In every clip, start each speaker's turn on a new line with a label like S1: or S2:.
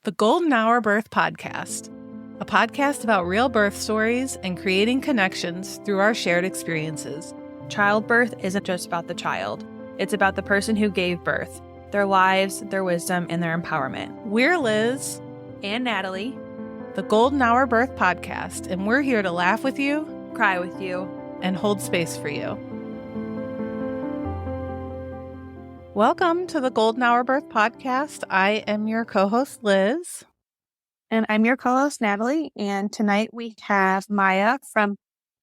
S1: The Golden Hour Birth Podcast, a podcast about real birth stories and creating connections through our shared experiences.
S2: Childbirth isn't just about the child. It's about the person who gave birth, their lives, their wisdom, and their empowerment.
S1: We're Liz
S2: and Natalie,
S1: the Golden Hour Birth Podcast, and we're here to laugh with you,
S2: cry with you,
S1: and hold space for you. Welcome to the Golden Hour Birth Podcast. I am your co-host, Liz.
S2: And I'm your co-host, Natalie. And tonight we have Maya from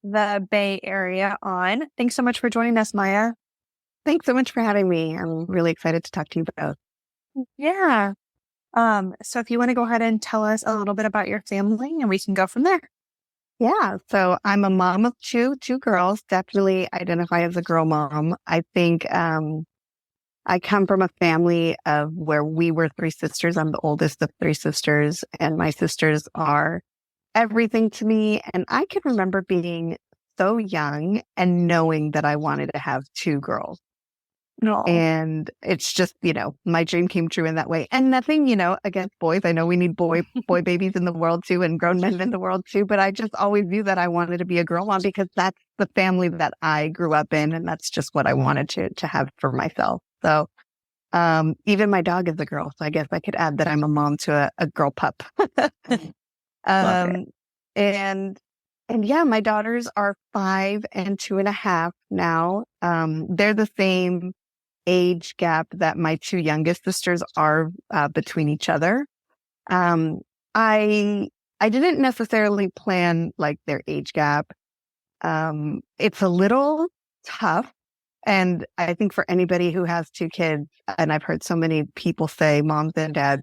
S2: the Bay Area on. Thanks so much for joining us, Maya.
S3: Thanks so much for having me. I'm really excited to talk to you both.
S2: Yeah. So if you want to go ahead and tell us a little bit about your family and we can go from there.
S3: Yeah. So I'm a mom of two girls, definitely identify as a girl mom. I think, I come from a family of where we were three sisters. I'm the oldest of three sisters, and my sisters are everything to me. And I can remember being so young and knowing that I wanted to have two girls.
S2: No.
S3: And it's just, my dream came true in that way. And nothing, against boys. I know we need boy babies in the world too, and grown men in the world too. But I just always knew that I wanted to be a girl mom because that's the family that I grew up in. And that's just what I wanted to have for myself. So, even my dog is a girl. So I guess I could add that I'm a mom to a girl pup. And yeah, my daughters are 5 and 2.5 now. They're the same age gap that my two youngest sisters are between each other. I didn't necessarily plan like their age gap. It's a little tough. And I think for anybody who has two kids, and I've heard so many people say, moms and dads,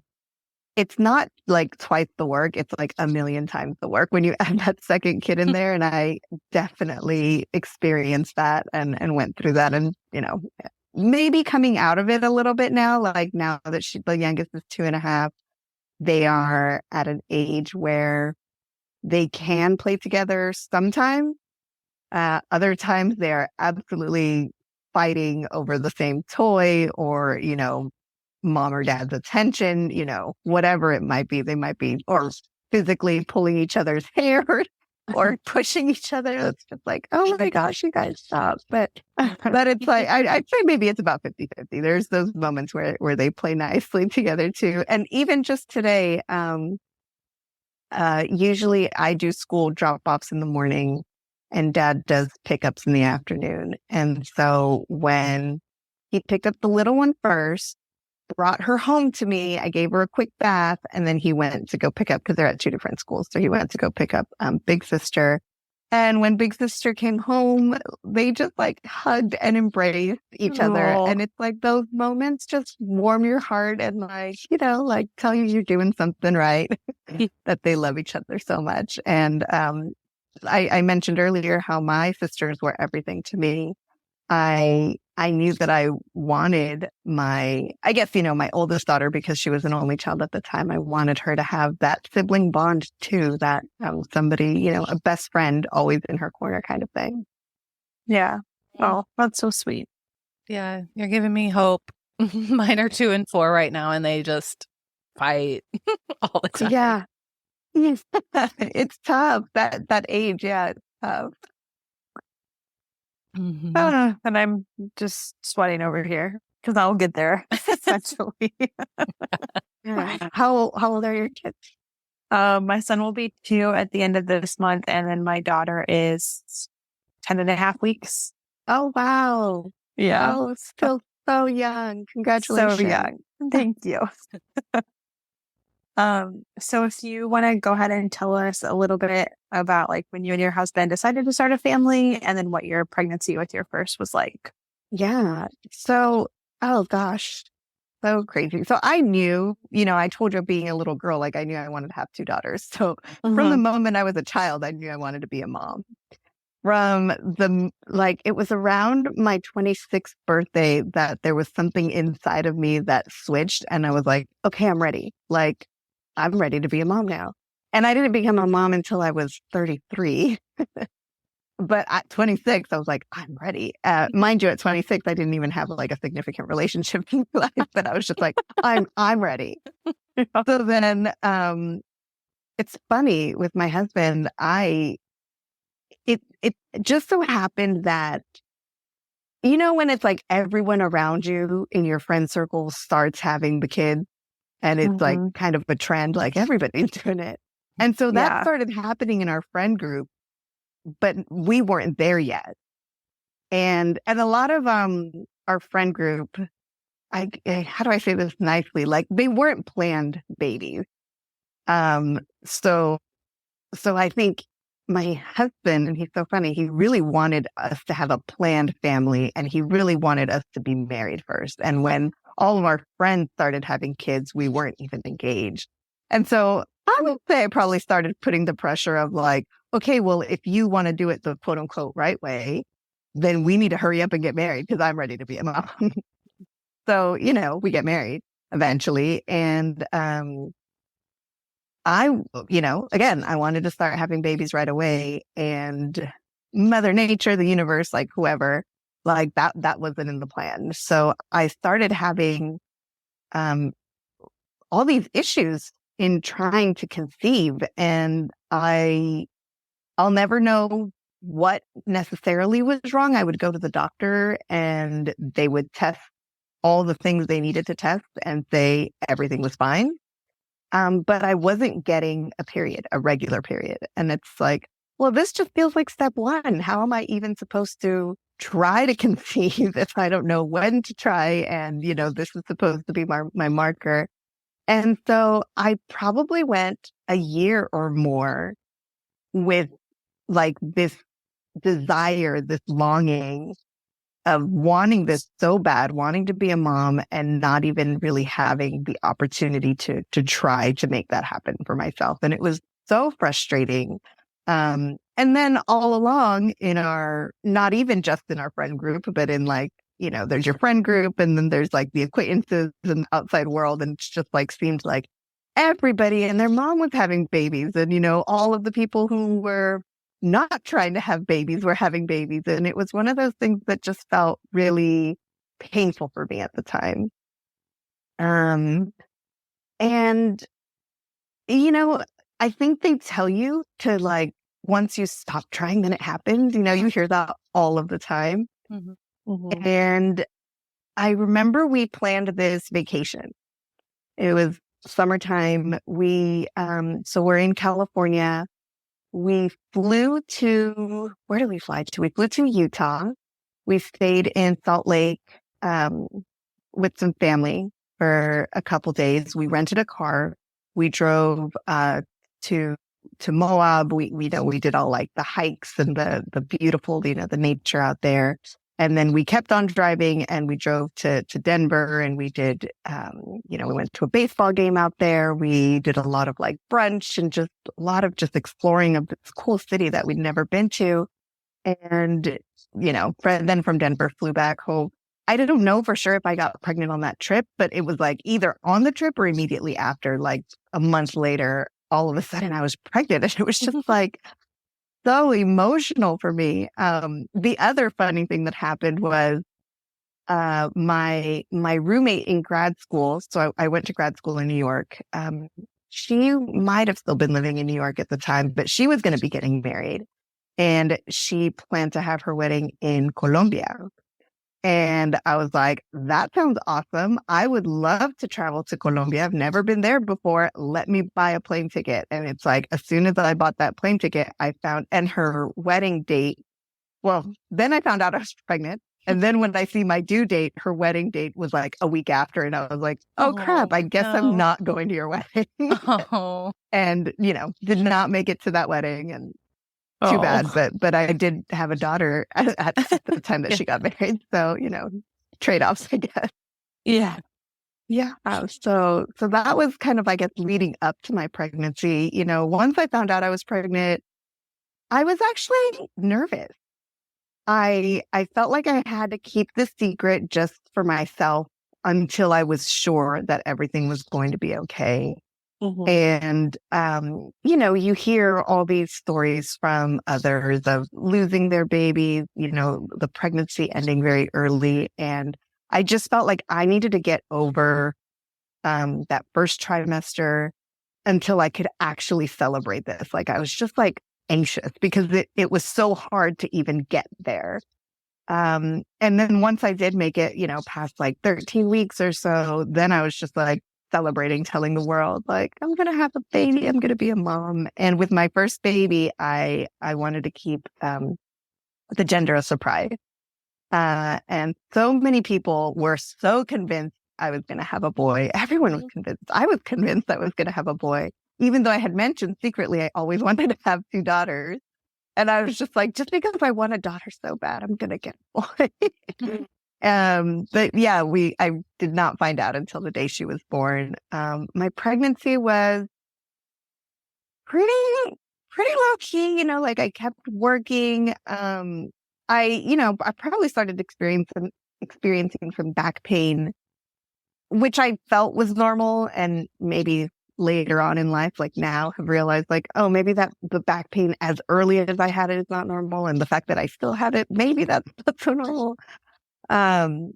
S3: it's not like twice the work. It's like a million times the work when you add that second kid in there. And I definitely experienced that and went through that. And, maybe coming out of it a little bit now, like now that the youngest is 2.5, they are at an age where they can play together sometimes. Other times they are absolutely fighting over the same toy or, mom or dad's attention, whatever it might be. They might be or physically pulling each other's hair or pushing each other. It's just like, oh my gosh, you guys stop. But it's like, I'd say maybe it's about 50-50. There's those moments where they play nicely together too. And even just today, usually I do school drop-offs in the morning and dad does pickups in the afternoon. And so when he picked up the little one first, brought her home to me, I gave her a quick bath, and then he went to go pick up because they're at two different schools. So he went to go pick up big sister. And when big sister came home, they just like hugged and embraced each other. And it's like those moments just warm your heart and like tell you you're doing something right, that they love each other so much. And I mentioned earlier how my sisters were everything to me. I knew that I wanted my oldest daughter, because she was an only child at the time. I wanted her to have that sibling bond too, that somebody, a best friend always in her corner kind of thing.
S2: Yeah. Oh, that's so sweet.
S1: Yeah, you're giving me hope. Mine are 2 and 4 right now, and they just fight all the time.
S3: Yeah. It's tough. That age, yeah, it's tough.
S2: Mm-hmm. And I'm just sweating over here because I'll get there eventually.
S3: Yeah. How old are your kids?
S2: My son will be 2 at the end of this month, and then my daughter is 10.5 weeks.
S3: Oh wow!
S2: Yeah.
S3: Oh, still so young. Congratulations.
S2: So young. Thank you. So if you want to go ahead and tell us a little bit about like when you and your husband decided to start a family and then what your pregnancy with your first was like.
S3: Yeah. So, oh gosh, so crazy. So I knew, I told you being a little girl, like I knew I wanted to have 2 daughters. So from the moment I was a child, I knew I wanted to be a mom. It was around my 26th birthday that there was something inside of me that switched and I was like, okay, I'm ready. Like, I'm ready to be a mom now. And I didn't become a mom until I was 33. but at 26, I was like, I'm ready. Mind you, at 26, I didn't even have like a significant relationship in my life, but I was just like, I'm ready. So then, it's funny with my husband, it just so happened that, when it's like everyone around you in your friend circle starts having the kid and it's like kind of a trend, like everybody's doing it. And so that started happening in our friend group, but we weren't there yet. And a lot of our friend group, how do I say this nicely? Like they weren't planned babies. So I think my husband, and he's so funny, he really wanted us to have a planned family and he really wanted us to be married first. And when all of our friends started having kids, we weren't even engaged. And so I would say I probably started putting the pressure of like, okay, well, if you want to do it the quote unquote right way, then we need to hurry up and get married because I'm ready to be a mom. So, we get married eventually. And, again, I wanted to start having babies right away, and Mother Nature, the universe, like whoever, like that wasn't in the plan. So I started having all these issues in trying to conceive, and I'll never know what necessarily was wrong. I would go to the doctor and they would test all the things they needed to test and say everything was fine. But I wasn't getting a regular period. And it's like, well, this just feels like step one. How am I even supposed to try to conceive if I don't know when to try? And, this is supposed to be my marker. And so I probably went a year or more with like this desire, this longing of wanting this so bad, wanting to be a mom and not even really having the opportunity to try to make that happen for myself. And it was so frustrating. And then all along not even just in our friend group, but in like, there's your friend group and then there's like the acquaintances in the outside world. And it's just like, seemed like everybody and their mom was having babies. And, all of the people who were not trying to have babies were having babies. And it was one of those things that just felt really painful for me at the time. And, I think they tell you to like, once you stop trying, then it happens. You hear that all of the time.
S2: Mm-hmm. Mm-hmm.
S3: And I remember we planned this vacation. It was summertime. So we're in California. We flew to, where did we fly to? We flew to Utah. We stayed in Salt Lake with some family for a couple days. We rented a car. We drove to Moab. We did all like the hikes and the beautiful, the nature out there. And then we kept on driving and we drove to Denver and we did, we went to a baseball game out there. We did a lot of like brunch and just a lot of just exploring of this cool city that we'd never been to. And, then from Denver flew back home. I don't know for sure if I got pregnant on that trip, but it was like either on the trip or immediately after, like a month later, all of a sudden I was pregnant. And it was just like, so emotional for me. The other funny thing that happened was my roommate in grad school. So I went to grad school in New York. She might have still been living in New York at the time, but she was going to be getting married. And she planned to have her wedding in Colombia. And I was like, that sounds awesome. I would love to travel to Colombia. I've never been there before. Let me buy a plane ticket. And it's like, as soon as I bought that plane ticket, and her wedding date. Well, then I found out I was pregnant. And then when I see my due date, her wedding date was like a week after. And I was like, oh crap, I guess I'm not going to your wedding. And, did not make it to that wedding. And too bad, but I did have a daughter at the time that she got married. So, trade-offs, I guess.
S2: Yeah.
S3: Yeah. So that was kind of, I guess, leading up to my pregnancy. Once I found out I was pregnant, I was actually nervous. I felt like I had to keep the secret just for myself until I was sure that everything was going to be okay.
S2: Mhm.
S3: And, you hear all these stories from others of losing their babies, the pregnancy ending very early. And I just felt like I needed to get over that first trimester until I could actually celebrate this. Like I was just like anxious because it was so hard to even get there. And then once I did make it, past like 13 weeks or so, then I was just like celebrating, telling the world, like, I'm going to have a baby. I'm going to be a mom. And with my first baby, I wanted to keep, the gender a surprise. And so many people were so convinced I was going to have a boy. Everyone was convinced. I was convinced I was going to have a boy, even though I had mentioned secretly I always wanted to have two daughters. And I was just like, just because I want a daughter so bad, I'm going to get a boy. But yeah, I did not find out until the day she was born. My pregnancy was pretty, pretty low key, like I kept working. I probably started experiencing some back pain, which I felt was normal, and maybe later on in life, like now, have realized like, oh, maybe that the back pain as early as I had it is not normal, and the fact that I still had it, maybe that's not so normal. Um,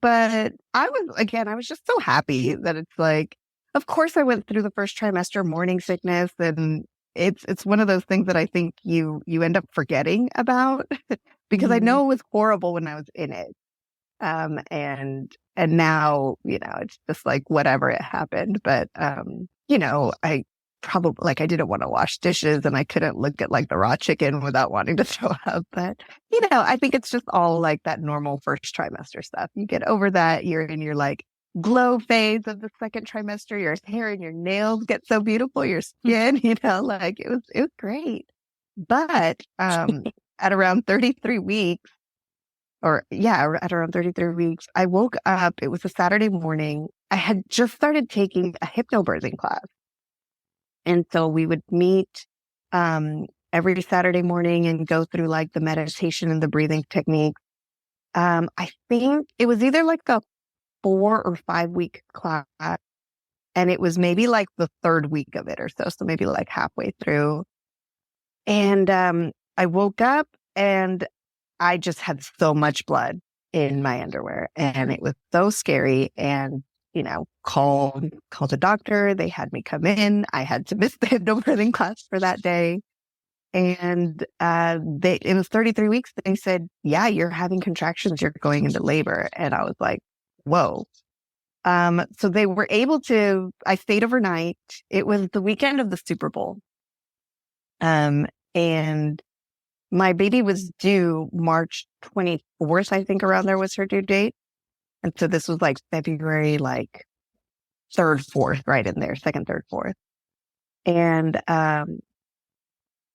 S3: but I was just so happy that it's like, of course, I went through the first trimester morning sickness, and it's one of those things that I think you end up forgetting about because I know it was horrible when I was in it. And now, it's just like whatever, it happened. But, I probably, like, I didn't want to wash dishes and I couldn't look at like the raw chicken without wanting to throw up. But, I think it's just all like that normal first trimester stuff. You get over that. You're in your like glow phase of the second trimester. Your hair and your nails get so beautiful. Your skin, like it was great. But, at around 33 weeks, at around 33 weeks, I woke up. It was a Saturday morning. I had just started taking a hypnobirthing class. And so we would meet every Saturday morning and go through like the meditation and the breathing techniques. I think it was either like a 4 or 5 week class, and it was maybe like the third week of it or so. So maybe like halfway through. And I woke up and I just had so much blood in my underwear, and it was so scary. And, called a doctor. They had me come in. I had to miss the hypnobirthing class for that day. And it was 33 weeks. They said, yeah, you're having contractions. You're going into labor. And I was like, whoa. So they were able I stayed overnight. It was the weekend of the Super Bowl. And my baby was due March 24th, I think, around there was her due date. And so this was like February, like 3rd, 4th, right in there, 2nd, 3rd, 4th. And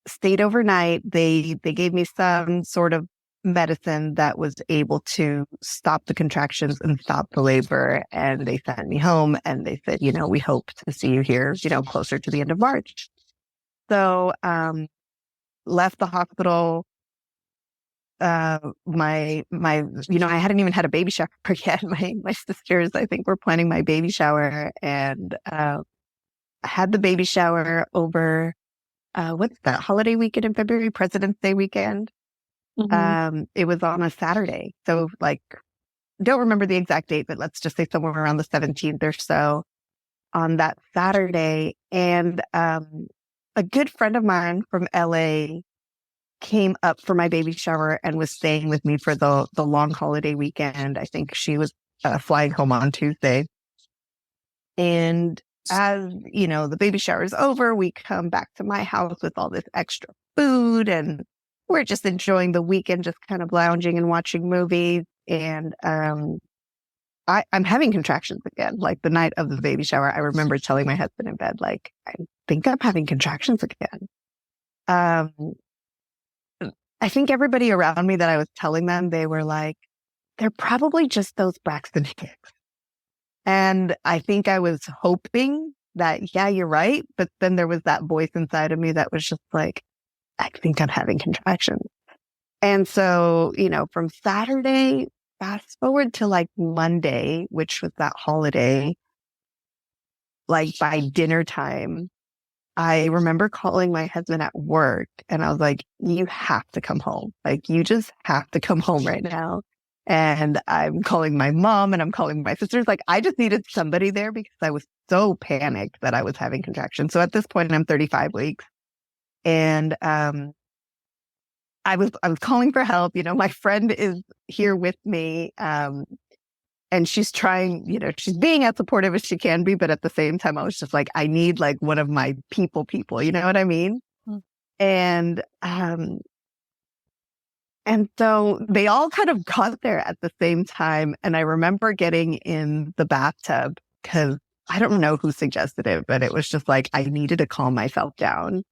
S3: stayed overnight. They gave me some sort of medicine that was able to stop the contractions and stop the labor. And they sent me home and they said, we hope to see you here, closer to the end of March. So left the hospital. I hadn't even had a baby shower yet. My sisters, I think, were planning my baby shower, and I had the baby shower over what's that holiday weekend in February, President's Day weekend. It was on a Saturday, so like don't remember the exact date, but let's just say somewhere around the 17th or so on that Saturday. And a good friend of mine from LA came up for my baby shower and was staying with me for the long holiday weekend. I think she was flying home on Tuesday. And as, the baby shower is over, we come back to my house with all this extra food, and we're just enjoying the weekend, just kind of lounging and watching movies. And I'm having contractions again. Like the night of the baby shower, I remember telling my husband in bed, like, I think I'm having contractions again. I think everybody around me that I was telling them, they were like, they're probably just those Braxton Hicks. And I think I was hoping that, yeah, you're right. But then there was that voice inside of me that was just like, I think I'm having contractions. And so, from Saturday, fast forward to like Monday, which was that holiday, like by dinner time, I remember calling my husband at work and I was like, you have to come home. Like, you just have to come home right now. And I'm calling my mom and I'm calling my sisters. Like, I just needed somebody there because I was so panicked that I was having contractions. So at this point, I'm 35 weeks. And I was calling for help. You know, my friend is here with me. And she's trying, you know, she's being as supportive as she can be. But at the same time, I was just like, I need like one of my people, you know what I mean? Mm. And so they all kind of got there at the same time. And I remember getting in the bathtub because I don't know who suggested it, but it was just like, I needed to calm myself down.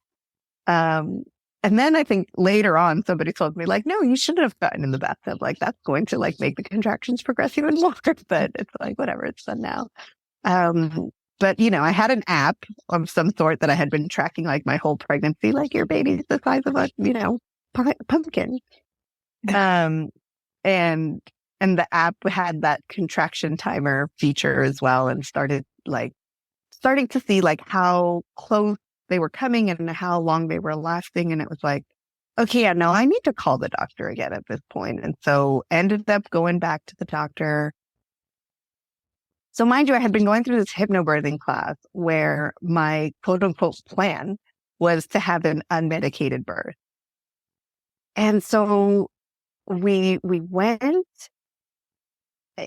S3: And then I think later on, somebody told me like, no, you shouldn't have gotten in the bathtub. Like, that's going to like make the contractions progress even more. But it's like, whatever, it's done now. But, you know, I had an app of some sort that I had been tracking like my whole pregnancy, like your baby's the size of a, you know, pumpkin. And the app had that contraction timer feature as well, and starting to see like how close they were coming and how long they were lasting. And it was like, okay, yeah, no, I need to call the doctor again at this point. And so ended up going back to the doctor. So mind you, I had been going through this hypnobirthing class where my quote unquote plan was to have an unmedicated birth. And so we went,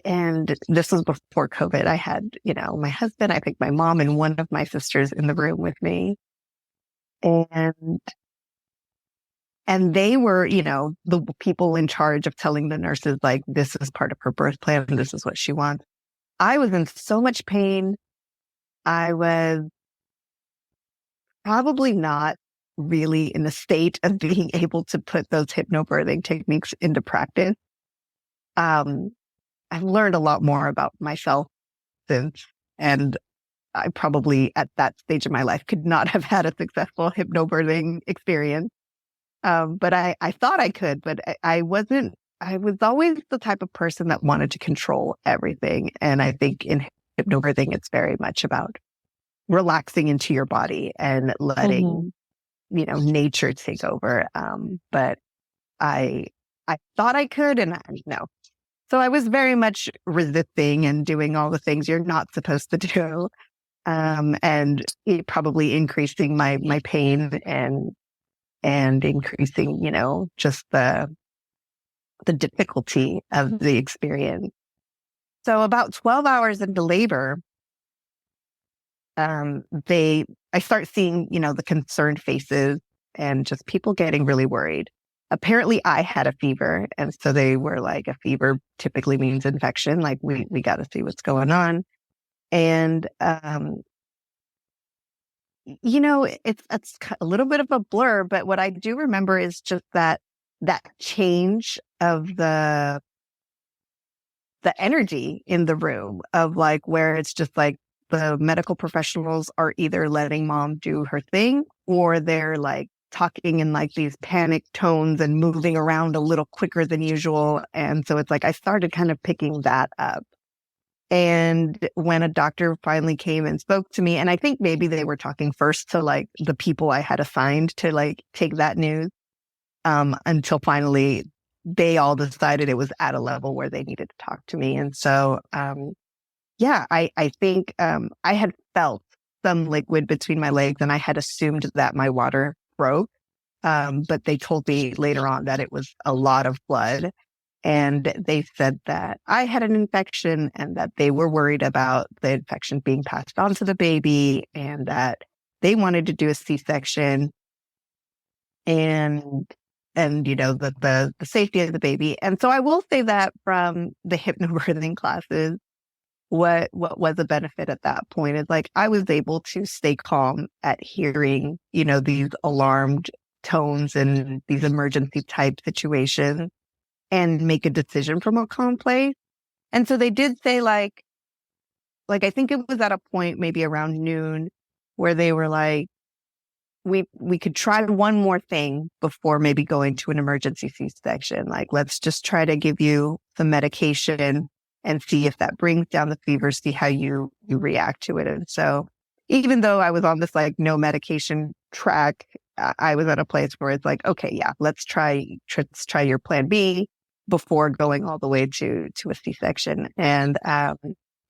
S3: and this was before COVID. I had, you know, my husband, I think my mom and one of my sisters in the room with me. And they were, you know, the people in charge of telling the nurses, like, this is part of her birth plan. And this is what she wants. I was in so much pain. I was probably not really in the state of being able to put those hypnobirthing techniques into practice. I've learned a lot more about myself since, and I probably at that stage of my life could not have had a successful hypnobirthing experience. But I thought I could, but I wasn't. I was always the type of person that wanted to control everything. And I think in hypnobirthing, it's very much about relaxing into your body and letting, you know, nature take over. But I thought I could, and no. So I was very much resisting and doing all the things you're not supposed to do. And it probably increasing my pain and increasing, you know, just the difficulty of the experience. So about 12 hours into labor, I start seeing, you know, the concerned faces and just people getting really worried. Apparently I had a fever. And so they were like, a fever typically means infection. Like we got to see what's going on. And, you know, it's a little bit of a blur, but what I do remember is just that change of the energy in the room of like, where it's just like the medical professionals are either letting mom do her thing, or they're like talking in like these panic tones and moving around a little quicker than usual. And so it's like, I started kind of picking that up. And when a doctor finally came and spoke to me, and I think maybe they were talking first to like the people I had assigned to like take that news, until finally they all decided it was at a level where they needed to talk to me. And so, yeah, I think, I had felt some liquid between my legs and I had assumed that my water broke. But they told me later on that it was a lot of blood. And they said that I had an infection and that they were worried about the infection being passed on to the baby, and that they wanted to do a C-section and you know, the safety of the baby. And so I will say that from the hypnobirthing classes, what was a benefit at that point is like, I was able to stay calm at hearing, you know, these alarmed tones and these emergency type situations, and make a decision from a calm place. And so they did say like I think it was at a point maybe around noon where they were like, we could try one more thing before maybe going to an emergency C-section. Like, let's just try to give you some medication and see if that brings down the fever, see how you react to it. And so even though I was on this like no medication track, I was at a place where it's like, okay, yeah, let's try your plan B before going all the way to a C-section. And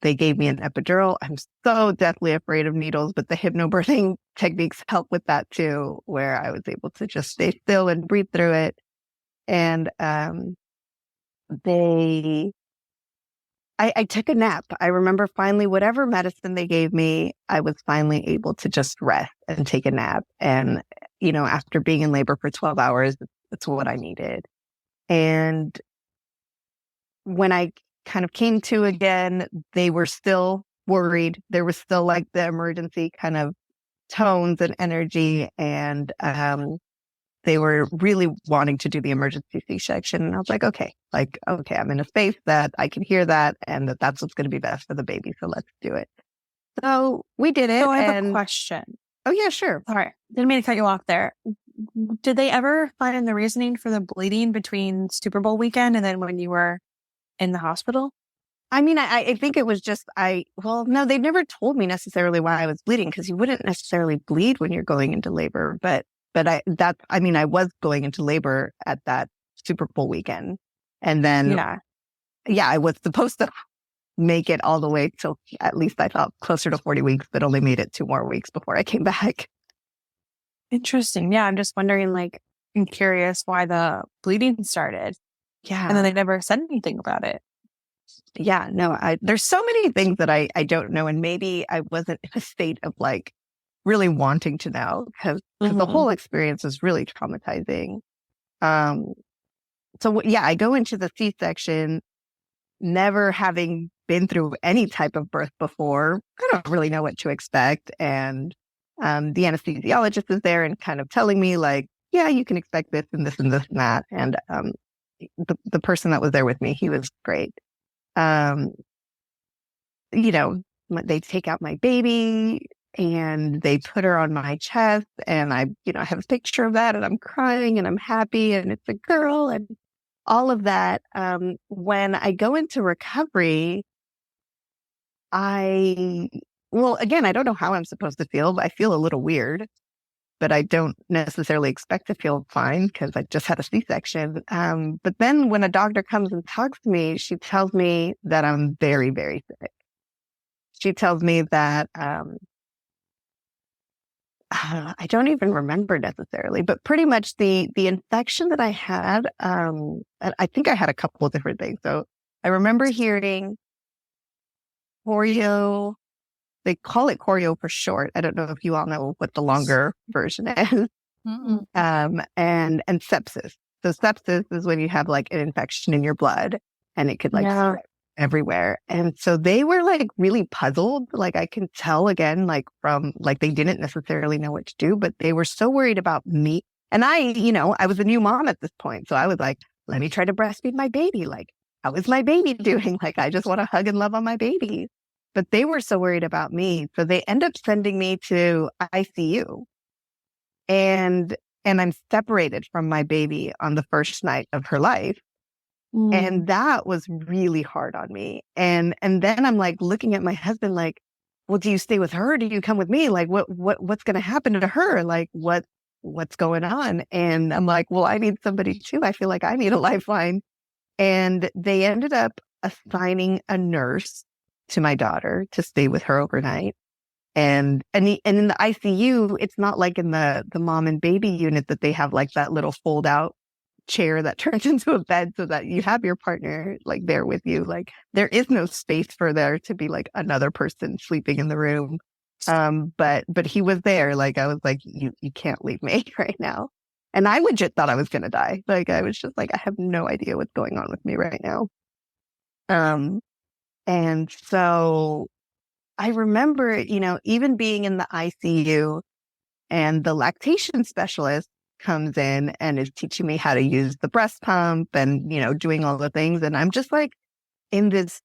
S3: they gave me an epidural. I'm so deathly afraid of needles, but the hypnobirthing techniques help with that too, where I was able to just stay still and breathe through it. And I took a nap. I remember finally, whatever medicine they gave me, I was finally able to just rest and take a nap. And, after being in labor for 12 hours, that's what I needed. And when I kind of came to again, they were still worried. There was still like the emergency kind of tones and energy. And they were really wanting to do the emergency C-section. And I was like, okay, I'm in a space that I can hear that and that's what's going to be best for the baby. So let's do it. So we did it.
S2: So I have a question.
S3: Oh, yeah, sure.
S2: All right. Didn't mean to cut you off there. Did they ever find the reasoning for the bleeding between Super Bowl weekend and then when you were in the hospital?
S3: I mean, I think it was just, no, they never told me necessarily why I was bleeding because you wouldn't necessarily bleed when you're going into labor. But I was going into labor at that Super Bowl weekend. And then, I was supposed to make it all the way till at least I thought closer to 40 weeks, but only made it 2 more weeks before I came back.
S2: Interesting. Yeah. I'm just wondering, I'm curious why the bleeding started.
S3: Yeah.
S2: And then they never said anything about it.
S3: Yeah. No, there's so many things that I don't know. And maybe I wasn't in a state of really wanting to know because the whole experience was really traumatizing. So I go into the C-section, never having been through any type of birth before. I don't really know what to expect. And the anesthesiologist is there and kind of telling me you can expect this and this and this and that. And the person that was there with me, he was great. They take out my baby and they put her on my chest and I have a picture of that and I'm crying and I'm happy and it's a girl and all of that. When I go into recovery, I don't know how I'm supposed to feel, but I feel a little weird, but I don't necessarily expect to feel fine because I just had a C-section. But then when a doctor comes and talks to me, she tells me that I'm very, very sick. She tells me that, I don't even remember necessarily, but pretty much the infection that I had, I think I had a couple of different things. So I remember hearing choreo. They call it choreo for short. I don't know if you all know what the longer version is. And sepsis. So sepsis is when you have an infection in your blood and it could spread everywhere. And so they were really puzzled. I can tell again, from they didn't necessarily know what to do, but they were so worried about me. And I was a new mom at this point. So I was like, let me try to breastfeed my baby. How is my baby doing? I just want to hug and love on my baby. But they were so worried about me. So they end up sending me to ICU. And I'm separated from my baby on the first night of her life. And that was really hard on me. And then I'm looking at my husband well, do you stay with her? Do you come with me? What's going to happen to her? What's going on? And I'm well, I need somebody too. I feel like I need a lifeline. And they ended up assigning a nurse to my daughter to stay with her overnight. And in the ICU, it's not like in the mom and baby unit that they have that little fold out chair that turns into a bed so that you have your partner there with you. There is no space for there to be another person sleeping in the room. But he was there. I was you can't leave me right now. And I legit thought I was going to die. I was just I have no idea what's going on with me right now. And so I remember, even being in the ICU and the lactation specialist comes in and is teaching me how to use the breast pump and, doing all the things. And I'm just in this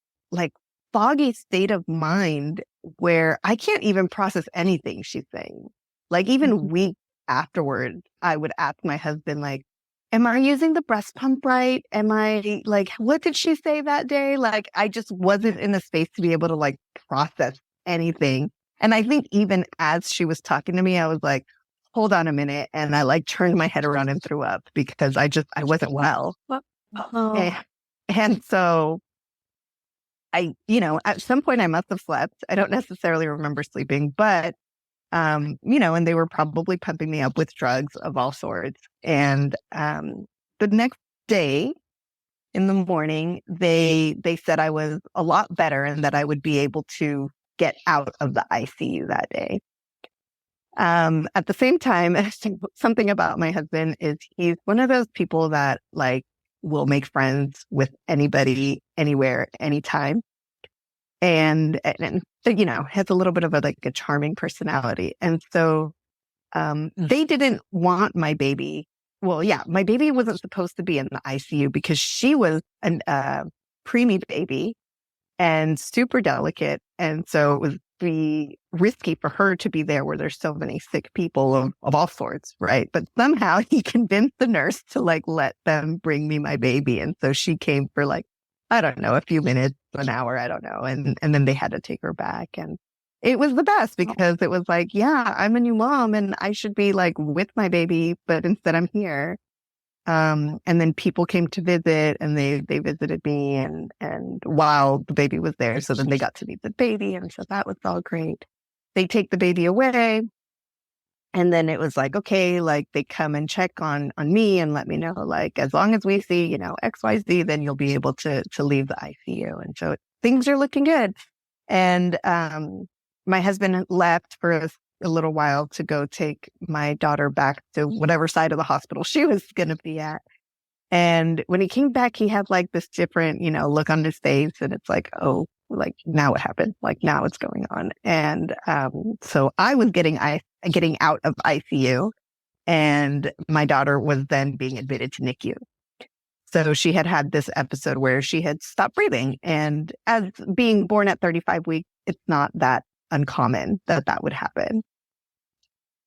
S3: foggy state of mind where I can't even process anything she's saying. Even weeks afterward, I would ask my husband, am I using the breast pump right? Am I what did she say that day? I just wasn't in a space to be able to process anything. And I think even as she was talking to me, I was like, hold on a minute. And I like turned my head around and threw up because I wasn't well.
S2: Oh.
S3: And so at some point I must have slept. I don't necessarily remember sleeping, but, and they were probably pumping me up with drugs of all sorts. And the next day in the morning, they said I was a lot better and that I would be able to get out of the ICU that day. At the same time, something about my husband is he's one of those people that like will make friends with anybody, anywhere, anytime. And has a little bit of a charming personality. And so, they didn't want my baby. Well, yeah, my baby wasn't supposed to be in the ICU because she was a preemie baby and super delicate. And so it was be risky for her to be there where there's so many sick people of all sorts, right? But somehow he convinced the nurse to like let them bring me my baby. And so she came for like, I don't know, a few minutes, an hour, I don't know. And then they had to take her back. And it was the best because it was like, yeah, I'm a new mom and I should be like with my baby, but instead I'm here. And then people came to visit and they visited me and while the baby was there. So then they got to meet the baby. And so that was all great. They take the baby away. And then it was like, okay, like they come and check on me and let me know, like, as long as we see, XYZ, then you'll be able to leave the ICU. And so things are looking good. And, my husband left for a little while to go take my daughter back to whatever side of the hospital she was going to be at. And when he came back, he had like this different, look on his face. And it's like, oh, like now what happened? Like now what's going on? And, so I was getting out of ICU and my daughter was then being admitted to NICU. So she had this episode where she had stopped breathing. And as being born at 35 weeks, it's not that uncommon that would happen.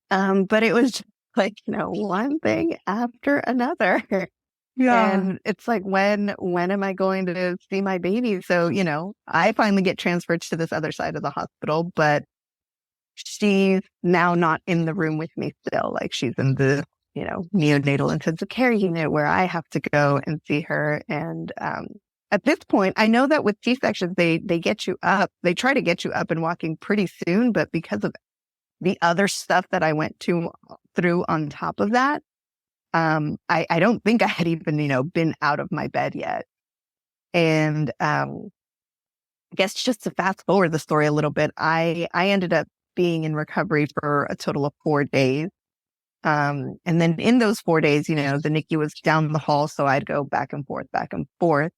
S3: But it was just like, one thing after another.
S2: Yeah.
S3: And it's like, when am I going to see my baby? So, I finally get transferred to this other side of the hospital, but she's now not in the room with me still. Like she's in the, neonatal intensive care unit where I have to go and see her. And, at this point, I know that with C-sections, they get you up. They try to get you up and walking pretty soon, but because of the other stuff that I went through on top of that, I don't think I had even, been out of my bed yet. And I guess just to fast forward the story a little bit, I ended up being in recovery for a total of 4 days. And then in those 4 days, the NICU was down the hall, so I'd go back and forth.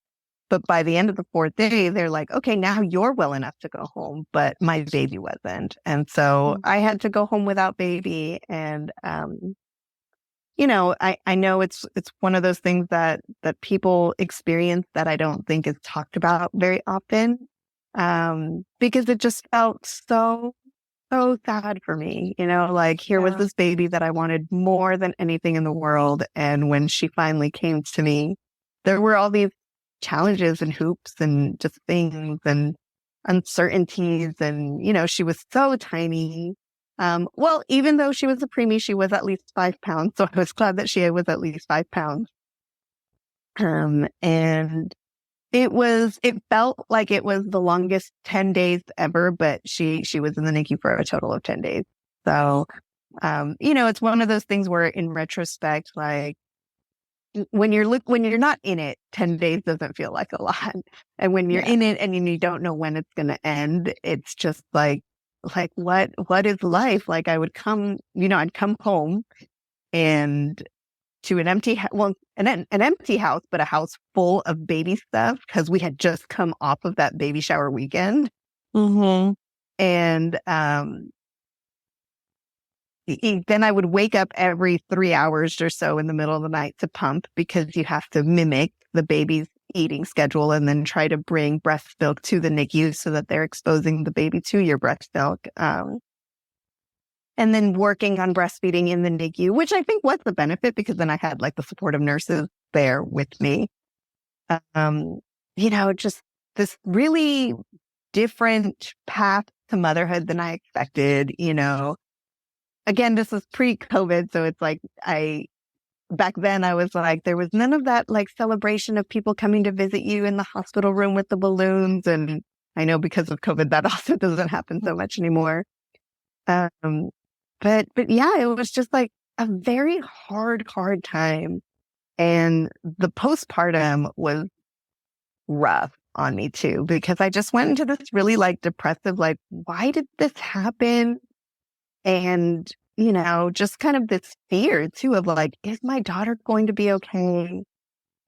S3: But by the end of the 4th day, they're like, okay, now you're well enough to go home, but my baby wasn't. And so I had to go home without baby. And, I know it's one of those things that people experience that I don't think is talked about very often, because it just felt so sad for me, like here was this baby that I wanted more than anything in the world. And when she finally came to me, there were all these challenges and hoops and just things and uncertainties. And, she was so tiny. Well, even though she was a preemie, she was at least 5 pounds. So I was glad that she was at least 5 pounds. And it felt like it was the longest 10 days ever, but she was in the NICU for a total of 10 days. So, it's one of those things where in retrospect, like, when you're not in it, 10 days doesn't feel like a lot. And when you're in it and you don't know when it's going to end, it's just like what is life? Like I'd come home and to an empty, an empty house, but a house full of baby stuff because we had just come off of that baby shower weekend.
S2: Mm-hmm.
S3: And, then I would wake up every 3 hours or so in the middle of the night to pump because you have to mimic the baby's eating schedule and then try to bring breast milk to the NICU so that they're exposing the baby to your breast milk. And then working on breastfeeding in the NICU, which I think was the benefit because then I had like the supportive nurses there with me. Just this really different path to motherhood than I expected. Again, this was pre-COVID. So it's like back then I was like, there was none of that like celebration of people coming to visit you in the hospital room with the balloons. And I know because of COVID, that also doesn't happen so much anymore. But yeah, it was just like a very hard time. And the postpartum was rough on me too, because I just went into this really like depressive, like, why did this happen? And, just kind of this fear too of like, is my daughter going to be okay?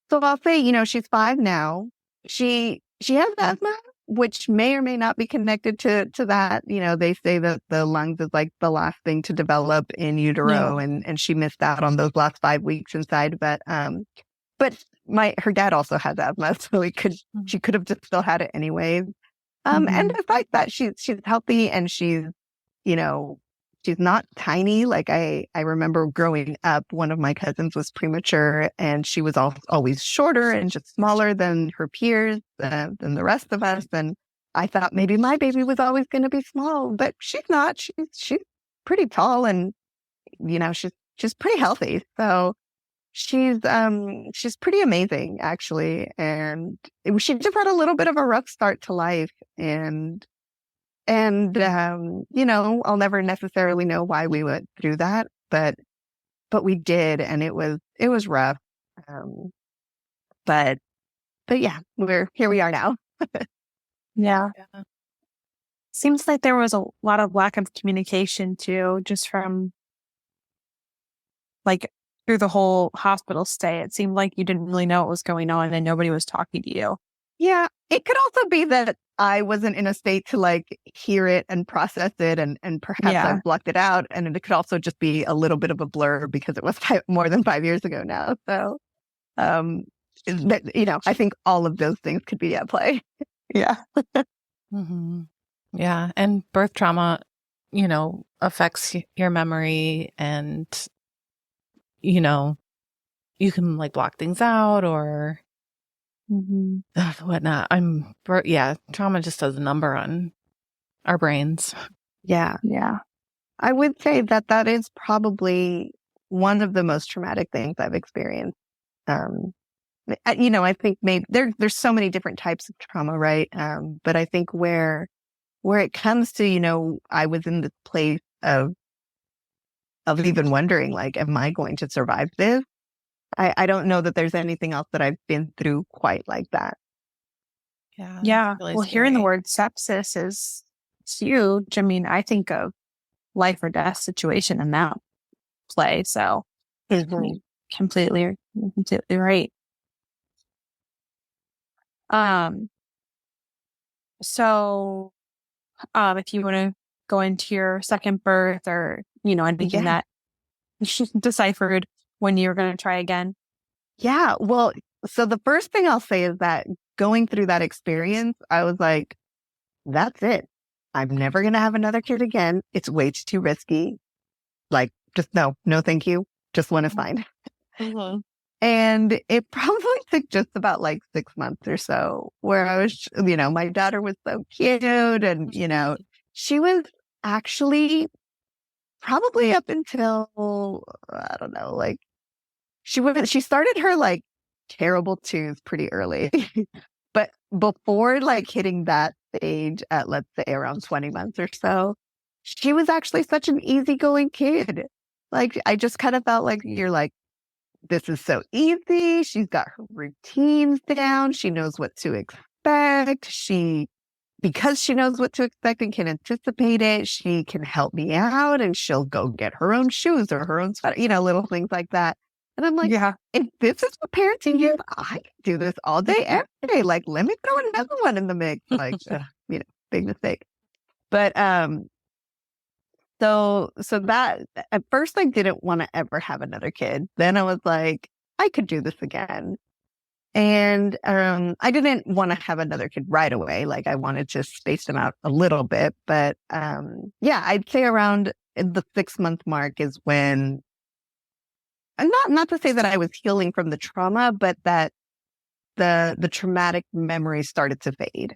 S3: So I'll say, she's 5 now. She has asthma, which may or may not be connected to that. They say that the lungs is like the last thing to develop in utero, and she missed out on those last 5 weeks inside. But her dad also has asthma, so she could have just still had it anyway. And despite that, she's healthy, and she's not tiny. Like I remember growing up, one of my cousins was premature, and she was always shorter and just smaller than her peers, than the rest of us. And I thought maybe my baby was always going to be small, but she's not. She's pretty tall, and she's pretty healthy. So she's pretty amazing, actually. And she just had a little bit of a rough start to life, and I'll never necessarily know why we went through that, but we did, and it was rough. But yeah, here we are now.
S2: Yeah. Seems like there was a lot of lack of communication too, just from like through the whole hospital stay. It seemed like you didn't really know what was going on and nobody was talking to you.
S3: Yeah, it could also be that I wasn't in a state to like hear it and process it, and perhaps I blocked it out. And it could also just be a little bit of a blur because it was more than 5 years ago now. So, I think all of those things could be at play.
S2: Yeah.
S1: Yeah. And birth trauma, affects your memory, and, you can like block things out or whatnot. Trauma just does a number on our brains.
S3: Yeah. I would say that is probably one of the most traumatic things I've experienced. I think maybe there's so many different types of trauma, right? But I think where it comes to, I was in this place of even wondering, like, am I going to survive this? I don't know that there's anything else that I've been through quite like that.
S2: Yeah.
S1: Really
S2: well,
S1: scary.
S2: Hearing the word sepsis is huge. I mean, I think of life or death situation in that play. So completely right. So, if you want to go into your second birth or, anything that deciphered when you're going to try again.
S3: Yeah. Well, so the first thing I'll say is that going through that experience, I was like, that's it. I'm never going to have another kid again. It's way too risky. Like, just no, thank you. Just one is fine. And it probably took just about like 6 months or so where I was, my daughter was so cute, and, she was actually probably up until, I don't know, like she started her like terrible twos pretty early, but before like hitting that stage at, let's say, around 20 months or so, she was actually such an easygoing kid. Like, I just kind of felt like you're like, this is so easy. She's got her routines down. She knows what to expect. Because she knows what to expect and can anticipate it, she can help me out, and she'll go get her own shoes or her own sweater, little things like that. And I'm like, if this is what parenting is, I can do this all day, every day. Like, let me throw another one in the mix. Like, big mistake. But, so that at first I didn't want to ever have another kid. Then I was like, I could do this again. And I didn't want to have another kid right away. Like, I wanted to space them out a little bit. But I'd say around the 6-month mark is when, and not to say that I was healing from the trauma, but that the traumatic memories started to fade.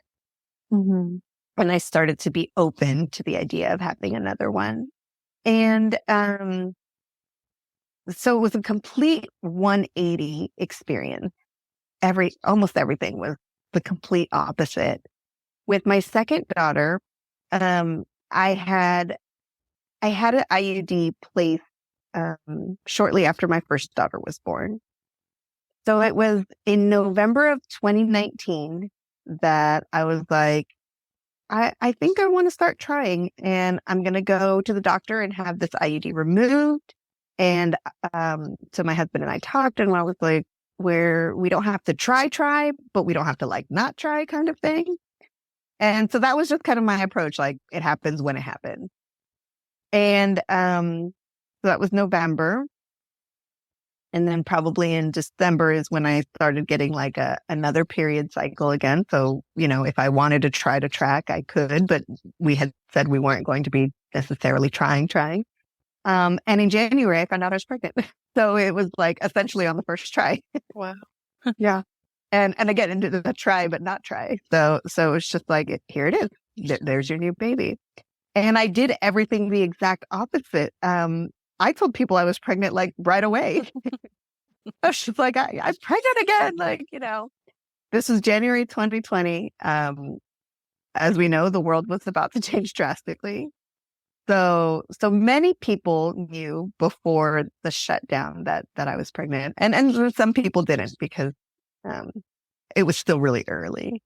S3: And I started to be open to the idea of having another one. And so it was a complete 180 experience. Almost everything was the complete opposite. With my second daughter, I had an IUD placed shortly after my first daughter was born. So it was in November of 2019 that I was like, I think I want to start trying, and I'm going to go to the doctor and have this IUD removed. And so my husband and I talked, and I was like, where we don't have to try, but we don't have to like not try kind of thing. And so that was just kind of my approach. Like, it happens when it happens. And so that was November. And then probably in December is when I started getting like another period cycle again. So, if I wanted to try to track, I could, but we had said we weren't going to be necessarily trying. And in January, I found out I was pregnant. So it was like essentially on the first try.
S1: Wow.
S3: Yeah. And again, into the try, but not try. So it's just like, here it is. There's your new baby. And I did everything the exact opposite. I told people I was pregnant like right away. I was just like, I'm pregnant again. Like, this was January 2020. As we know, the world was about to change drastically. So many people knew before the shutdown that I was pregnant. And some people didn't because it was still really early.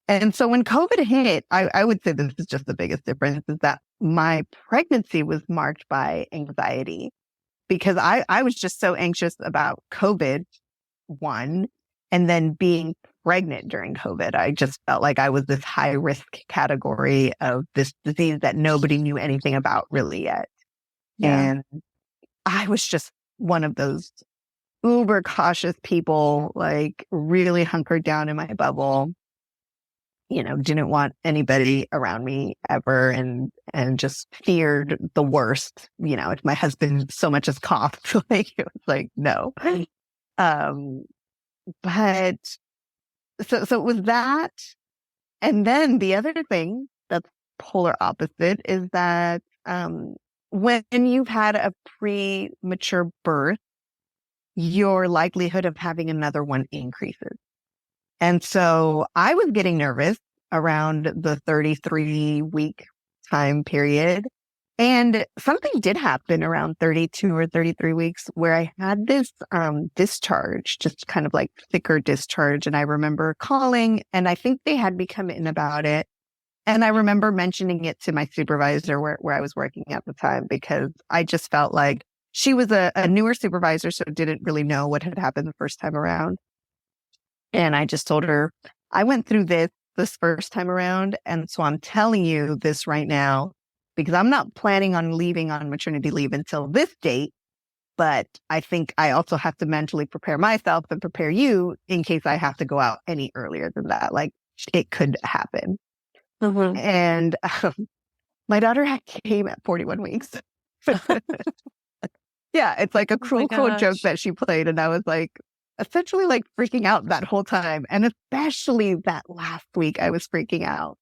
S3: And so when COVID hit, I would say this is just the biggest difference, is that my pregnancy was marked by anxiety because I was just so anxious about COVID, one, and then being pregnant during COVID. I just felt like I was this high risk category of this disease that nobody knew anything about really yet. Yeah. And I was just one of those uber cautious people, like really hunkered down in my bubble. Didn't want anybody around me ever and just feared the worst. If my husband so much as coughed, like it was like, no. But so it was that. And then the other thing that's polar opposite is that when you've had a premature birth, your likelihood of having another one increases. And so I was getting nervous around the 33-week time period. And something did happen around 32 or 33 weeks where I had this discharge, just kind of like thicker discharge. And I remember calling, and I think they had me come in about it. And I remember mentioning it to my supervisor where I was working at the time, because I just felt like she was a newer supervisor, so didn't really know what had happened the first time around. And I just told her, I went through this first time around. And so I'm telling you this right now, because I'm not planning on leaving on maternity leave until this date. But I think I also have to mentally prepare myself and prepare you in case I have to go out any earlier than that. Like, it could happen. Mm-hmm. And my daughter came at 41 weeks. Yeah, it's like a cruel joke that she played. And I was like, essentially like freaking out that whole time. And especially that last week, I was freaking out.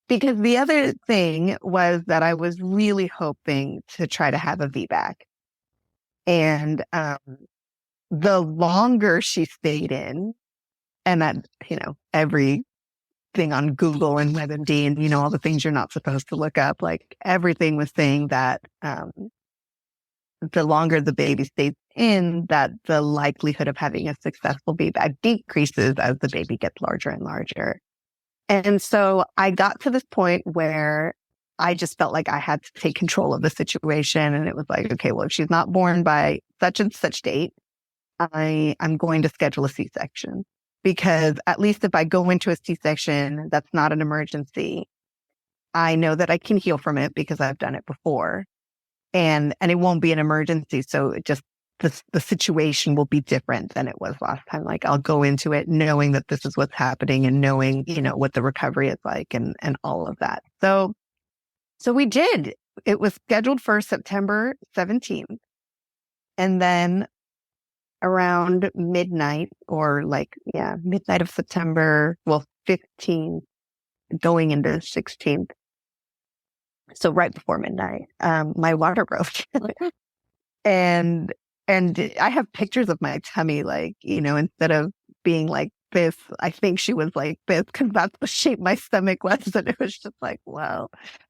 S3: Because the other thing was that I was really hoping to try to have a VBAC. And the longer she stayed in, and that, everything on Google and WebMD and, all the things you're not supposed to look up, like everything was saying that the longer the baby stays in, that the likelihood of having a successful VBAC decreases as the baby gets larger and larger. And so I got to this point where I just felt like I had to take control of the situation. And it was like, okay, well, if she's not born by such and such date, I'm going to schedule a C-section. Because at least if I go into a C-section that's not an emergency, I know that I can heal from it because I've done it before. And it won't be an emergency. So it just, the situation will be different than it was last time. Like, I'll go into it knowing that this is what's happening and knowing, what the recovery is like and all of that. So we did. It was scheduled for September 17th. And then around midnight or midnight of September, 15th, going into the 16th. So right before midnight, my water broke. and I have pictures of my tummy, like, instead of being like this, I think she was like this, because that's the shape my stomach was. And it was just like, wow.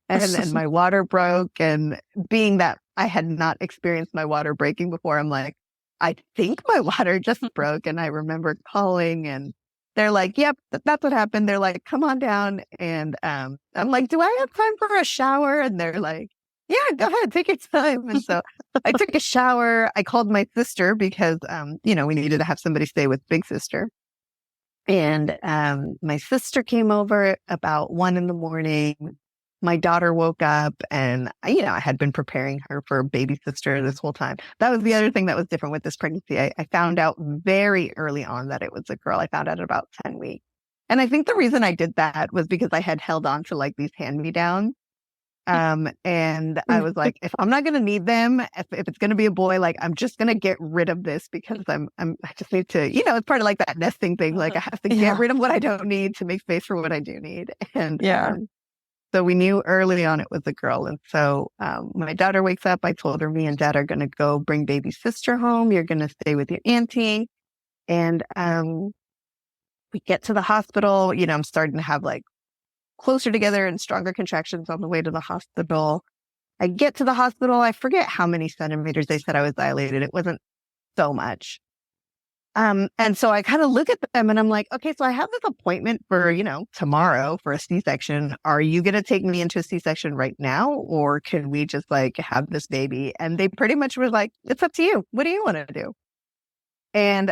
S3: And my water broke. And being that I had not experienced my water breaking before, I'm like, I think my water just broke. And I remember calling, and they're like, yep, that's what happened. They're like, come on down. And I'm like, do I have time for a shower? And they're like, yeah, go ahead, take your time. And so I took a shower. I called my sister because, we needed to have somebody stay with big sister. And my sister came over about 1 a.m. My daughter woke up, and I had been preparing her for baby sister this whole time. That was the other thing that was different with this pregnancy. I found out very early on that it was a girl. I found out at about 10 weeks. And I think the reason I did that was because I had held on to like these hand-me-downs. And I was like, if I'm not going to need them, if it's going to be a boy, like, I'm just going to get rid of this, because I just need to, it's part of like that nesting thing. Like, I have to get rid of what I don't need to make space for what I do need. And so we knew early on it was a girl. And so my daughter wakes up. I told her, me and dad are going to go bring baby sister home. You're going to stay with your auntie. And we get to the hospital. I'm starting to have like closer together and stronger contractions on the way to the hospital. I get to the hospital. I forget how many centimeters they said I was dilated. It wasn't so much. And so I kind of look at them and I'm like, okay, so I have this appointment for, tomorrow for a C-section. Are you going to take me into a C-section right now? Or can we just like have this baby? And they pretty much were like, it's up to you. What do you want to do? And,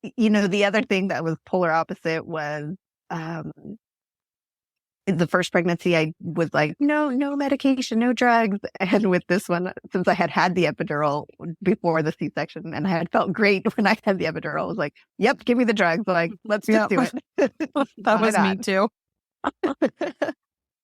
S3: the other thing that was polar opposite was, the first pregnancy, I was like, no medication, no drugs. And with this one, since I had the epidural before the C-section and I had felt great when I had the epidural, I was like, yep, give me the drugs. Like, let's just do it.
S2: That was me too.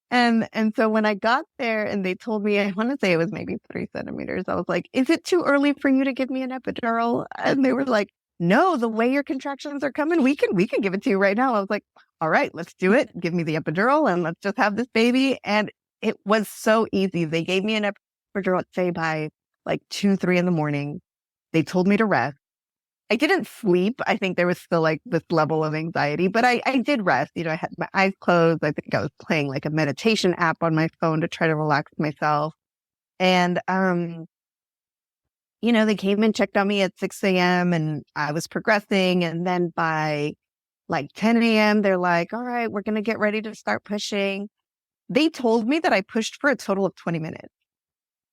S3: And so when I got there and they told me, I want to say it was maybe 3 centimeters, I was like, is it too early for you to give me an epidural? And they were like, no, the way your contractions are coming, we can give it to you right now. I was like, all right, let's do it. Give me the epidural and let's just have this baby. And it was so easy. They gave me an epidural, say by like 2-3 in the morning. They told me to rest. I didn't sleep. I think there was still like this level of anxiety, but I did rest. I had my eyes closed. I think I was playing like a meditation app on my phone to try to relax myself. And, they came and checked on me at 6 a.m. and I was progressing. And then by like 10 a.m., they're like, all right, we're going to get ready to start pushing. They told me that I pushed for a total of 20 minutes.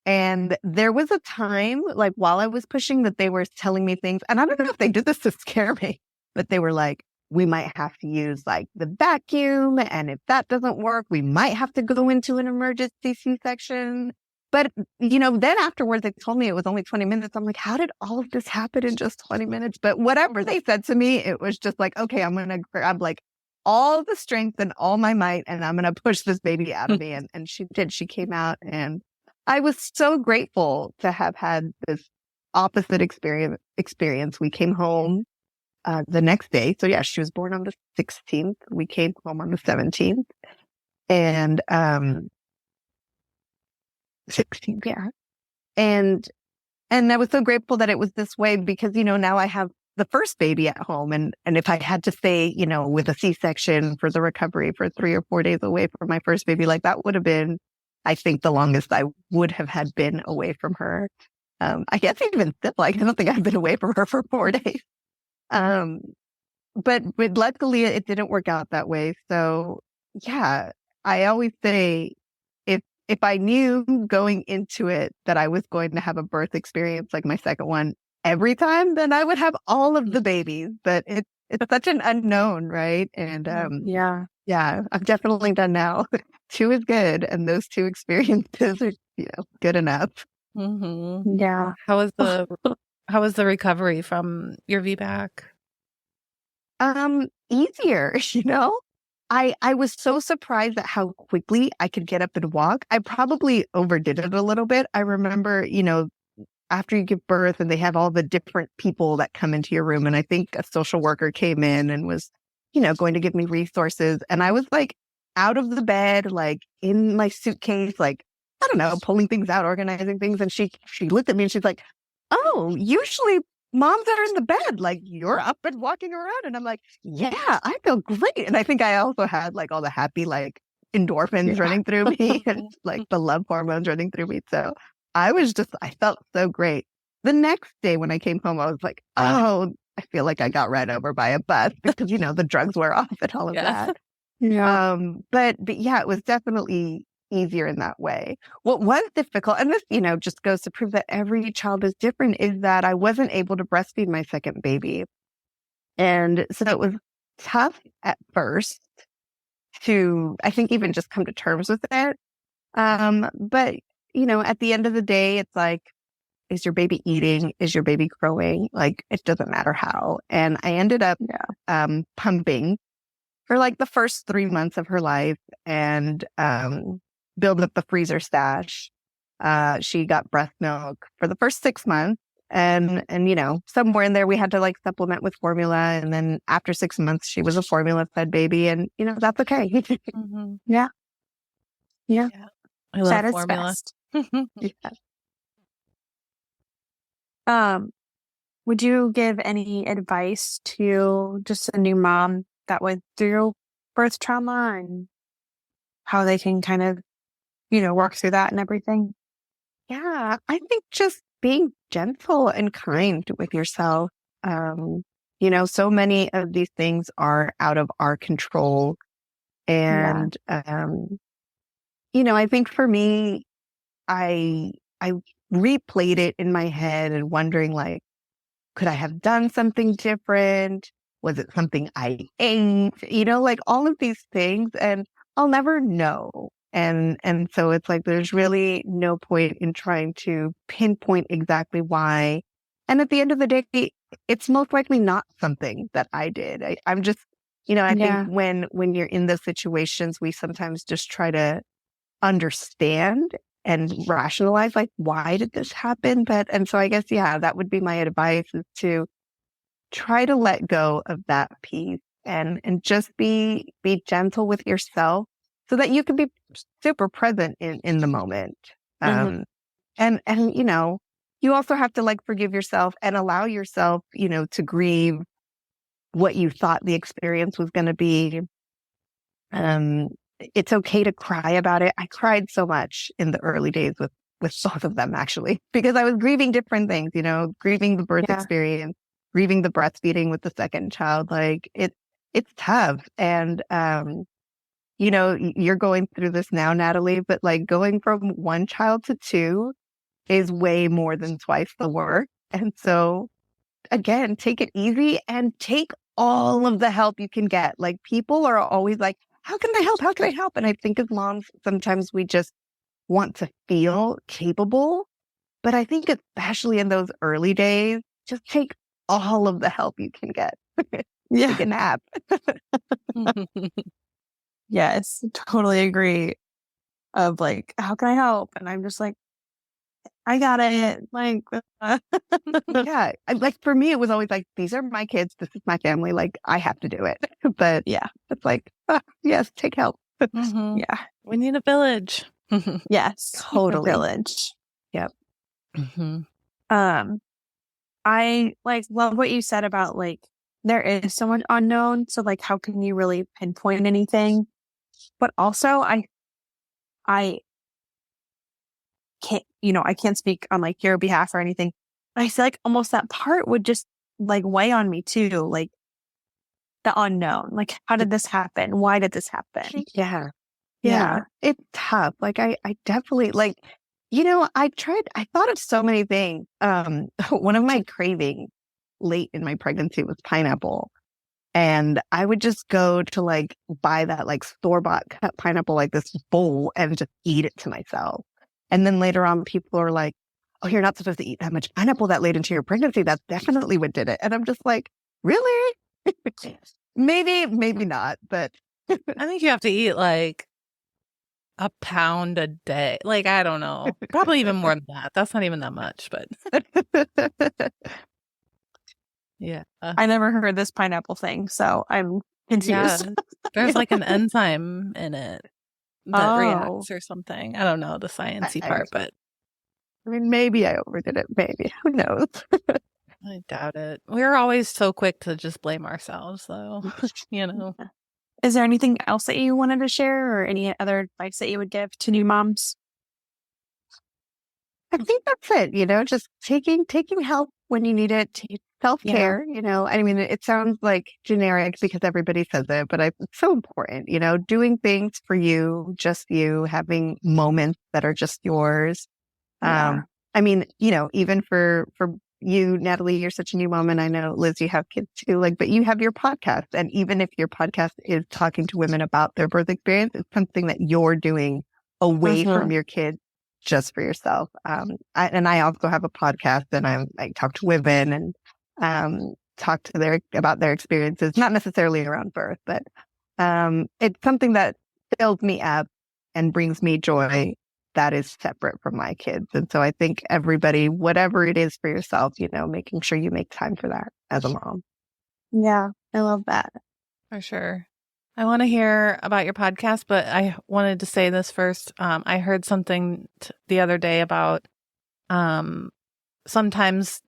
S3: And there was a time, like while I was pushing, that they were telling me things. And I don't know if they did this to scare me, but they were like, we might have to use like the vacuum. And if that doesn't work, we might have to go into an emergency C-section. But, then afterwards, they told me it was only 20 minutes. I'm like, how did all of this happen in just 20 minutes? But whatever they said to me, it was just like, okay, I'm going to grab like all the strength and all my might, and I'm going to push this baby out of me. And she did. She came out, and I was so grateful to have had this opposite experience. We came home the next day. So yeah, she was born on the 16th. We came home on the 17th. And 16th, yeah. And I was so grateful that it was this way because, now I have the first baby at home. And if I had to stay, with a C-section for the recovery for 3 or 4 days away from my first baby, like that would have been, I think, the longest I would have had been away from her. I guess even still, like, I don't think I've been away from her for 4 days. But luckily it didn't work out that way. So yeah, I always say, if I knew going into it that I was going to have a birth experience like my second one every time, then I would have all of the babies. But it's such an unknown, right? And yeah, I'm definitely done now. 2 is good, and those 2 experiences are good enough.
S1: Mm-hmm.
S3: Yeah.
S1: How was the recovery from your VBAC?
S3: Easier, I was so surprised at how quickly I could get up and walk. I probably overdid it a little bit. I remember, after you give birth and they have all the different people that come into your room. And I think a social worker came in and was going to give me resources. And I was like out of the bed, like in my suitcase, like, I don't know, pulling things out, organizing things. And she looked at me and she's like, oh, usually moms are in the bed, like you're up and walking around. And I'm like, yeah, I feel great. And I think I also had like all the happy, like endorphins running through me and like the love hormones running through me. So I felt so great. The next day when I came home, I was like, oh, I feel like I got ran over by a bus because, the drugs were off and all of that.
S2: Yeah.
S3: But yeah, it was definitely easier in that way. What was difficult, and this, just goes to prove that every child is different, is that I wasn't able to breastfeed my second baby. And so it was tough at first to, I think, even just come to terms with it. But, at the end of the day, it's like, is your baby eating? Is your baby growing? Like, it doesn't matter how. And I ended up pumping for like the first 3 months of her life and build up the freezer stash. She got breast milk for the first 6 months. And somewhere in there, we had to like supplement with formula. And then after 6 months, she was a formula fed baby. And, that's okay.
S2: Mm-hmm. Yeah.
S1: I love
S2: that is
S1: formula.
S2: best. Would you give any advice to just a new mom that went through birth trauma and how they can kind of, work through that and everything?
S3: Yeah, I think just being gentle and kind with yourself. So many of these things are out of our control. And, I think for me, I replayed it in my head and wondering like, could I have done something different? Was it something I ate? Like all of these things, and I'll never know. And so it's like, there's really no point in trying to pinpoint exactly why. And at the end of the day, it's most likely not something that I did. I'm just, I think when you're in those situations, we sometimes just try to understand and rationalize, like, why did this happen? And so I guess, that would be my advice, is to try to let go of that piece and just be gentle with yourself so that you can be super present in the moment. And you also have to like forgive yourself and allow yourself, to grieve what you thought the experience was going to be. It's okay to cry about it. I cried so much in the early days with both of them, actually, because I was grieving different things, grieving the birth experience, grieving the breastfeeding with the second child. Like it's tough. And, you're going through this now, Natalie, but like going from one child to two is way more than twice the work. And so again, take it easy and take all of the help you can get. Like people are always like, how can I help? How can I help? And I think as moms, sometimes we just want to feel capable. But I think especially in those early days, just take all of the help you can get. Take a nap.
S2: Yes, totally agree. Of like, how can I help? And I'm just like, I got it. Like,
S3: Yeah. Like for me, it was always like, these are my kids. This is my family. Like I have to do it. But it's like, yes, take help.
S2: Yeah.
S1: We need a village.
S2: Yes.
S3: Totally.
S2: A village.
S3: Yep.
S2: I like love what you said about like, there is so much unknown. So like, how can you really pinpoint anything? But also I can't, I can't speak on like your behalf or anything. I feel like almost that part would just like weigh on me too. Like the unknown, like how did this happen? Why did this happen?
S3: Yeah. It's tough. Like I definitely like, I thought of so many things. One of my cravings late in my pregnancy was pineapple. And I would just go to like buy that like store-bought cut pineapple, like this bowl, and just eat it to myself. And then later on, people are like, oh, you're not supposed to eat that much pineapple that late into your pregnancy. That's definitely what did it. And I'm just like, really? Maybe not. But
S1: I think you have to eat like a pound a day. Like, I don't know. Probably even more than that. That's not even that much, but yeah.
S2: I never heard this pineapple thing. So I'm
S1: Yeah,
S2: confused.
S1: there's like an enzyme in it that reacts or something. I don't know the sciencey part, but
S3: I mean, maybe I overdid it. Maybe. Who knows?
S1: I doubt it. We're always so quick to just blame ourselves, though. You know.
S2: Is there anything else that you wanted to share or any other advice that you would give to new moms?
S3: I think that's it, just taking help when you need it, self-care, I mean, it sounds like generic because everybody says it, but it's so important, doing things for you, just you, having moments that are just yours.
S2: Yeah.
S3: I mean, even for you, Natalie, you're such a new mom, and I know, Liz, you have kids too, but you have your podcast, and even if your podcast is talking to women about their birth experience, it's something that you're doing away from your kids, just for yourself. I also have a podcast, and I talk to women and talk to about their experiences, not necessarily around birth, but it's something that fills me up and brings me joy that is separate from my kids. And so I think everybody, whatever it is for yourself, making sure you make time for that as a mom.
S2: Yeah, I love that.
S1: For sure. I want to hear about your podcast, but I wanted to say this first. I heard something the other day about sometimes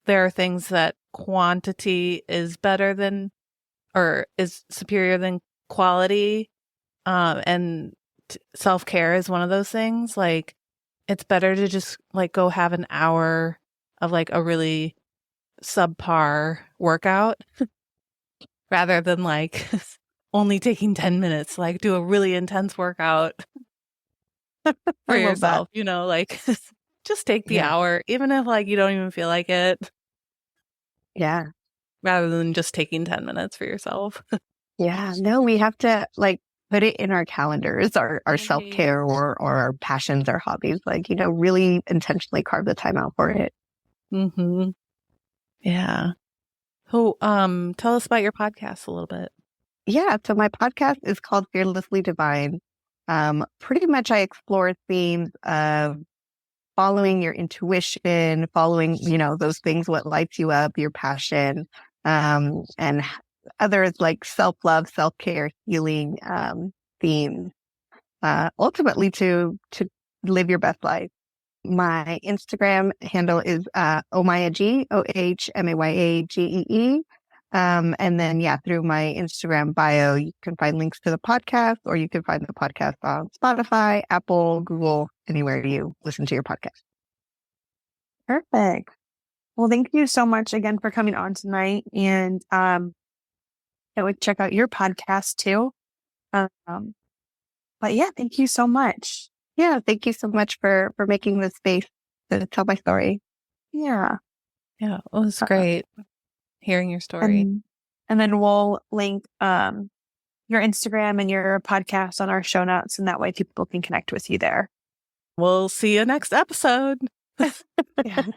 S1: there are things that quantity is better than or is superior than quality. And self-care is one of those things. Like, it's better to just go have an hour of a really subpar workout rather than only taking 10 minutes, do a really intense workout for yourself, just take the hour, even if you don't even feel like it.
S3: Yeah.
S1: Rather than just taking 10 minutes for yourself.
S3: Yeah. No, we have to put it in our calendars, our self-care or our passions or hobbies, really intentionally carve the time out for it.
S1: Mm-hmm. Yeah. So, tell us about your podcast a little bit.
S3: Yeah. So my podcast is called Fearlessly Divine. Pretty much I explore themes of following your intuition, following, those things, what lights you up, your passion, and others like self-love, self-care, healing, themes, ultimately to live your best life. My Instagram handle is Omayagee, OHMAYAGEE. And then, through my Instagram bio, you can find links to the podcast, or you can find the podcast on Spotify, Apple, Google, anywhere you listen to your podcast.
S2: Perfect. Well, thank you so much again for coming on tonight. And I would check out your podcast too. But yeah, thank you so much.
S3: Yeah, thank you so much for making this space to tell my story.
S2: Yeah.
S1: Yeah, it was great hearing your story.
S2: And then we'll link your Instagram and your podcast on our show notes, and that way people can connect with you there.
S1: We'll see you next episode.
S2: Yeah.